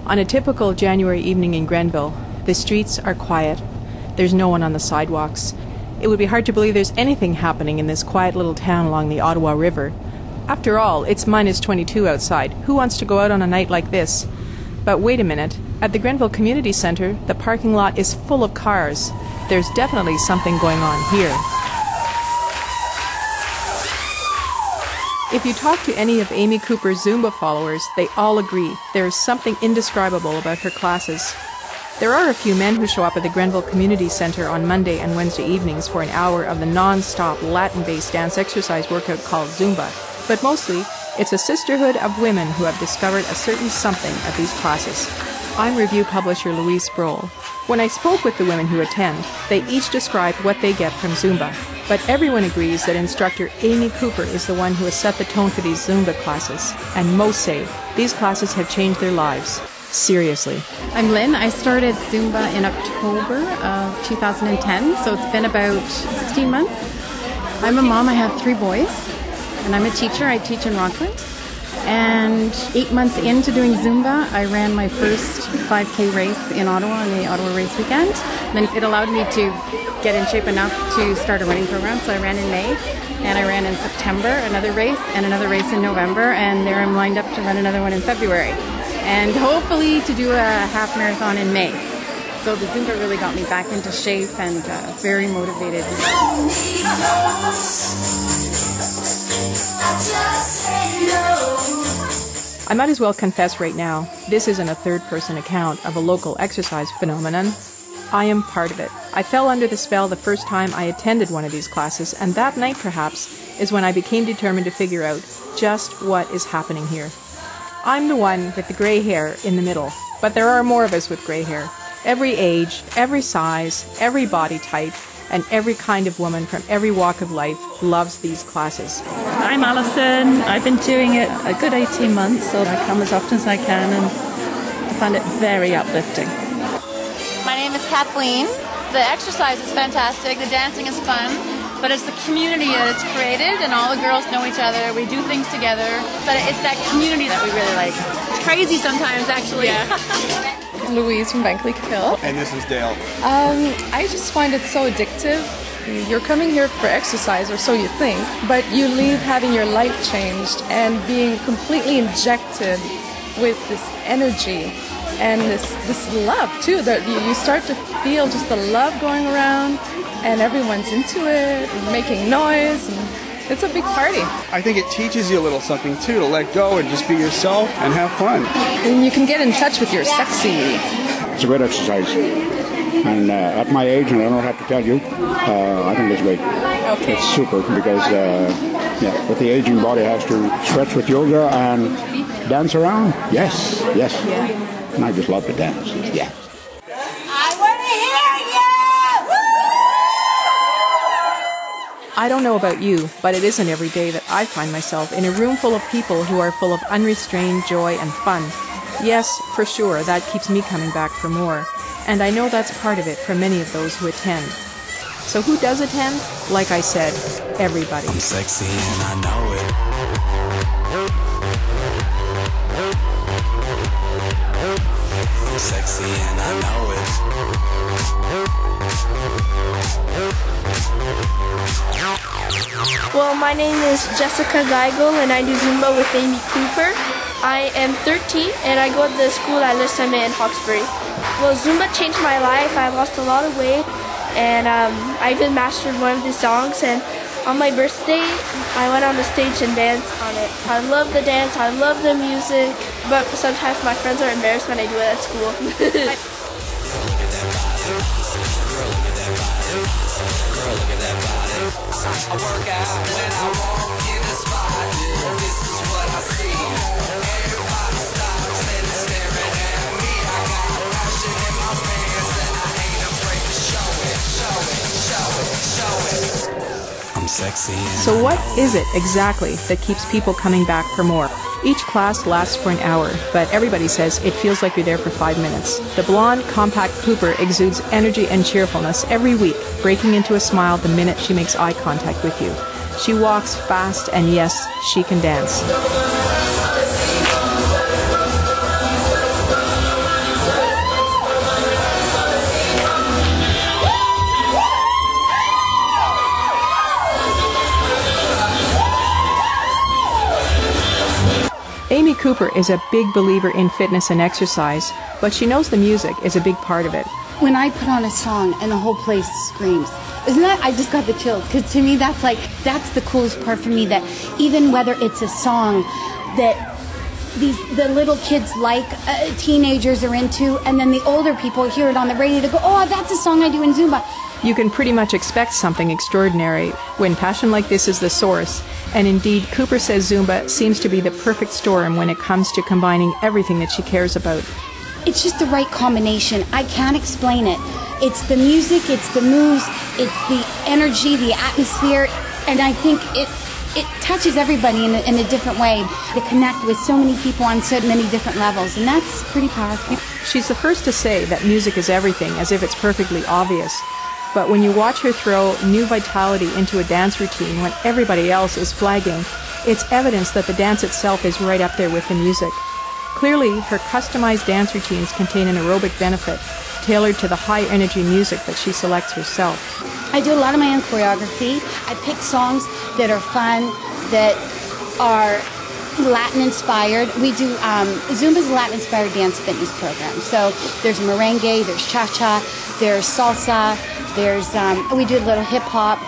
On a typical January evening in Grenville, the streets are quiet. There's no one on the sidewalks. It would be hard to believe there's anything happening in this quiet little town along the Ottawa River. After all, it's minus 22 outside. Who wants to go out on a night like this? But wait a minute. At the Grenville Community Centre, the parking lot is full of cars. There's definitely something going on here. If you talk to any of Amy Cooper's Zumba followers, they all agree there is something indescribable about her classes. There are a few men who show up at the Grenville Community Centre on Monday and Wednesday evenings for an hour of the non-stop Latin-based dance exercise workout called Zumba. But mostly, it's a sisterhood of women who have discovered a certain something at these classes. I'm review publisher Louise Sproul. When I spoke with the women who attend, they each described what they get from Zumba. But everyone agrees that instructor Amy Cooper is the one who has set the tone for these Zumba classes. And most say these classes have changed their lives. Seriously. I'm Lynn. I started Zumba in October of 2010, so it's been about 16 months. I'm a mom. I have 3 boys, and I'm a teacher. I teach in Rockland. And 8 months into doing Zumba, I ran my first 5K race in Ottawa on the Ottawa race weekend. And then it allowed me to get in shape enough to start a running program. So I ran in May, and I ran in September, another race, and another race in November. And there I'm lined up to run another one in February. And hopefully to do a half marathon in May. So the Zumba really got me back into shape and very motivated. I might as well confess right now, this isn't a third-person account of a local exercise phenomenon. I am part of it. I fell under the spell the first time I attended one of these classes, and that night, perhaps, is when I became determined to figure out just what is happening here. I'm the one with the gray hair in the middle, but there are more of us with gray hair. Every age, every size, every body type, and every kind of woman from every walk of life loves these classes. I'm Alison. I've been doing it a good 18 months, so I come as often as I can, and I find it very uplifting. My name is Kathleen. The exercise is fantastic, the dancing is fun, but it's the community that it's created, and all the girls know each other, we do things together, but it's that community that we really like. It's crazy sometimes, actually. Yeah. Louise from Bankley Hill. And this is Dale. I just find it so addictive. You're coming here for exercise, or so you think, but you leave having your life changed and being completely injected with this energy and this love too, that you start to feel just the love going around, and everyone's into it and making noise, and it's a big party. I think it teaches you a little something too, to let go and just be yourself and have fun. And you can get in touch with your sexy. It's a great exercise. And at my age, and I don't have to tell you, I think it's great. Okay. It's super because, but the aging body has to stretch with yoga and dance around. Yes. Yeah. And I just love to dance. Yeah. I don't know about you, but it isn't every day that I find myself in a room full of people who are full of unrestrained joy and fun. Yes, for sure, that keeps me coming back for more. And I know that's part of it for many of those who attend. So who does attend? Like I said, everybody. I'm sexy and I know it. I'm sexy and I know it. Well, my name is Jessica Geigel, and I do Zumba with Amy Cooper. I am 13, and I go to the school at Le Summit in Hawkesbury. Well, Zumba changed my life. I lost a lot of weight, and I even mastered one of the songs. And on my birthday, I went on the stage and danced on it. I love the dance. I love the music, but sometimes my friends are embarrassed when I do it at school. I work out when I walk in the spot. This is what I see. Everybody stops and is staring at me. I got passion in my pants and I ain't afraid to show it. I'm sexy. So what is it exactly that keeps people coming back for more? Each class lasts for an hour, but everybody says it feels like you're there for 5 minutes. The blonde, compact Cooper exudes energy and cheerfulness every week, breaking into a smile the minute she makes eye contact with you. She walks fast, and yes, she can dance. Cooper is a big believer in fitness and exercise, but she knows the music is a big part of it. When I put on a song and the whole place screams, isn't that, I just got the chills, because to me that's the coolest part for me, that even whether it's a song that the little kids like, teenagers are into, and then the older people hear it on the radio to go, oh, that's a song I do in Zumba. You can pretty much expect something extraordinary when passion like this is the source. And indeed, Cooper says Zumba seems to be the perfect storm when it comes to combining everything that she cares about. It's just the right combination. I can't explain it. It's the music, it's the moves, it's the energy, the atmosphere, and I think it touches everybody in a different way to connect with so many people on so many different levels, and that's pretty powerful. She's the first to say that music is everything, as if it's perfectly obvious. But when you watch her throw new vitality into a dance routine when everybody else is flagging, it's evidence that the dance itself is right up there with the music. Clearly, her customized dance routines contain an aerobic benefit, tailored to the high-energy music that she selects herself. I do a lot of my own choreography. I pick songs that are fun, that are Latin-inspired. We do, Zumba's a Latin-inspired dance fitness program. So there's merengue, there's cha-cha, there's salsa, there's, we do a little hip-hop,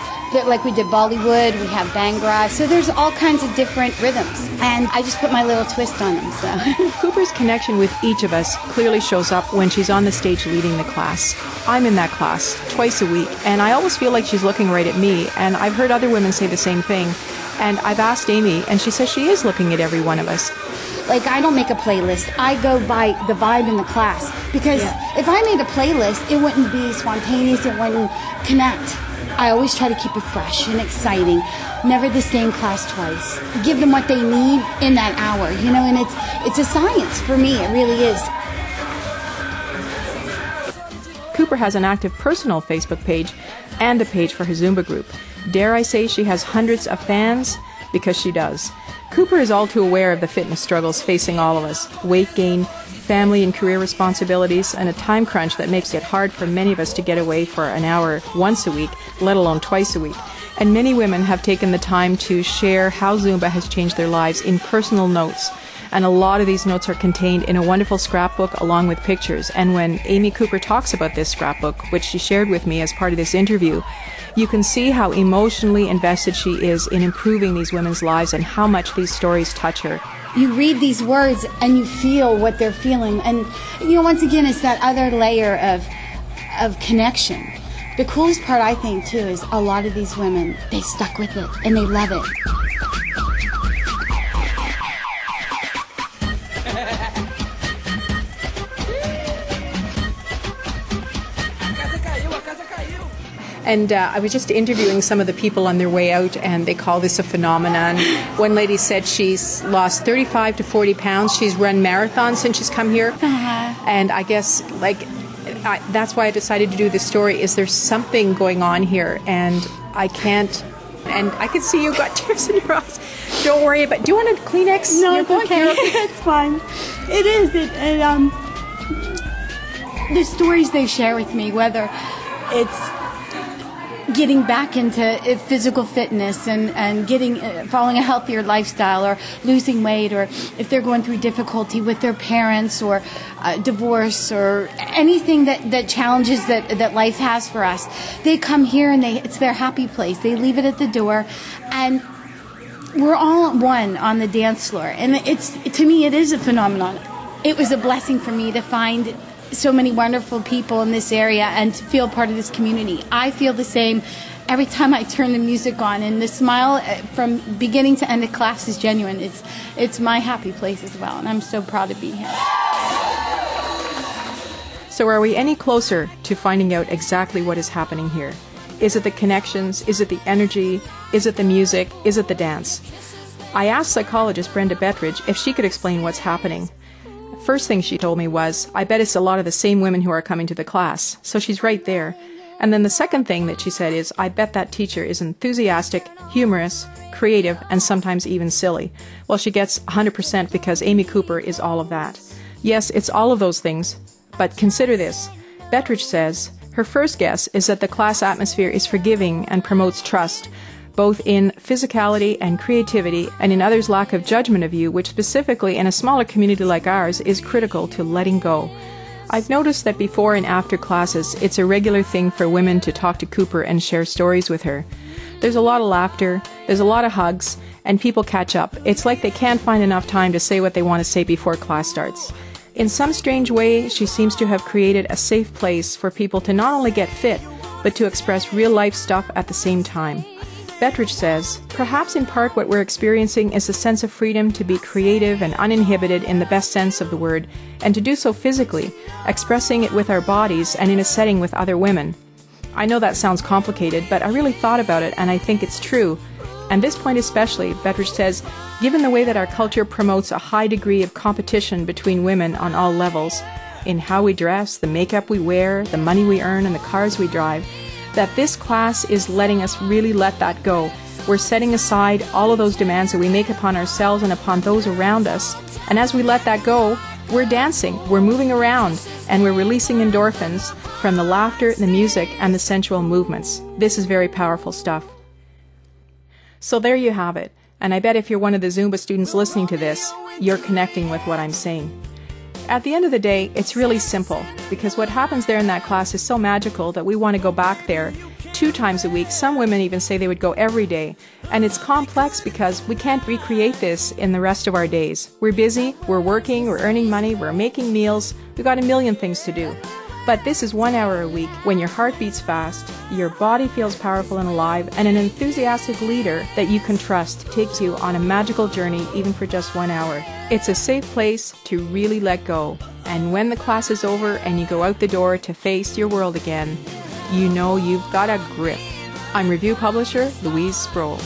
like we did Bollywood, we have Bhangra. So there's all kinds of different rhythms. And I just put my little twist on them, so. Cooper's connection with each of us clearly shows up when she's on the stage leading the class. I'm in that class twice a week, and I always feel like she's looking right at me, and I've heard other women say the same thing. And I've asked Amy, and she says she is looking at every one of us. Like, I don't make a playlist. I go by the vibe in the class. Because if I made a playlist, it wouldn't be spontaneous, it wouldn't connect. I always try to keep it fresh and exciting. Never the same class twice. Give them what they need in that hour, you know, and it's a science for me. It really is. Cooper has an active personal Facebook page and a page for her Zumba group. Dare I say she has hundreds of fans? Because she does. Cooper is all too aware of the fitness struggles facing all of us. Weight gain, family and career responsibilities, and a time crunch that makes it hard for many of us to get away for an hour once a week, let alone twice a week. And many women have taken the time to share how Zumba has changed their lives in personal notes. And a lot of these notes are contained in a wonderful scrapbook along with pictures. And when Amy Cooper talks about this scrapbook, which she shared with me as part of this interview, you can see how emotionally invested she is in improving these women's lives and how much these stories touch her. You read these words and you feel what they're feeling. And, you know, once again, it's that other layer of connection. The coolest part, I think, too, is a lot of these women, they stuck with it and they love it. And I was just interviewing some of the people on their way out, and they call this a phenomenon. One lady said she's lost 35 to 40 pounds. She's run marathons since she's come here. And I guess, that's why I decided to do this story, is there's something going on here, and I can't... And I can see you've got tears in your eyes. Don't worry about... Do you want a Kleenex? No, it's okay. It's fine. It is. The stories they share with me, whether it's getting back into physical fitness and following a healthier lifestyle, or losing weight, or if they're going through difficulty with their parents, or divorce, or anything that challenges that life has for us, they come here and it's their happy place. They leave it at the door, and we're all one on the dance floor. And to me, it is a phenomenon. It was a blessing for me to find so many wonderful people in this area and to feel part of this community. I feel the same every time I turn the music on, and the smile from beginning to end of class is genuine. It's my happy place as well, and I'm so proud to be here. So are we any closer to finding out exactly what is happening here? Is it the connections? Is it the energy? Is it the music? Is it the dance? I asked psychologist Brenda Bettridge if she could explain what's happening. First thing she told me was, I bet it's a lot of the same women who are coming to the class. So she's right there. And then the second thing that she said is, I bet that teacher is enthusiastic, humorous, creative, and sometimes even silly. Well, she gets 100% because Amy Cooper is all of that. Yes, it's all of those things. But consider this. Bettridge says her first guess is that the class atmosphere is forgiving and promotes trust. both in physicality and creativity, and in others' lack of judgment of you, which specifically in a smaller community like ours is critical to letting go. I've noticed that before and after classes, it's a regular thing for women to talk to Cooper and share stories with her. There's a lot of laughter, there's a lot of hugs, and people catch up. It's like they can't find enough time to say what they want to say before class starts. In some strange way, she seems to have created a safe place for people to not only get fit, but to express real-life stuff at the same time. Bettridge says, perhaps in part what we're experiencing is a sense of freedom to be creative and uninhibited in the best sense of the word, and to do so physically, expressing it with our bodies and in a setting with other women. I know that sounds complicated, but I really thought about it and I think it's true. And this point especially, Bettridge says, given the way that our culture promotes a high degree of competition between women on all levels, in how we dress, the makeup we wear, the money we earn, and the cars we drive, that this class is letting us really let that go. We're setting aside all of those demands that we make upon ourselves and upon those around us. And as we let that go, we're dancing, we're moving around, and we're releasing endorphins from the laughter, the music, and the sensual movements. This is very powerful stuff. So there you have it. And I bet if you're one of the Zumba students listening to this, you're connecting with what I'm saying. At the end of the day, it's really simple, because what happens there in that class is so magical that we want to go back there 2 times a week. Some women even say they would go every day. And it's complex because we can't recreate this in the rest of our days. We're busy, we're working, we're earning money, we're making meals, we've got a million things to do. But this is 1 hour a week when your heart beats fast, your body feels powerful and alive, and an enthusiastic leader that you can trust takes you on a magical journey even for just 1 hour. It's a safe place to really let go. And when the class is over and you go out the door to face your world again, you know you've got a grip. I'm review publisher Louise Sproul.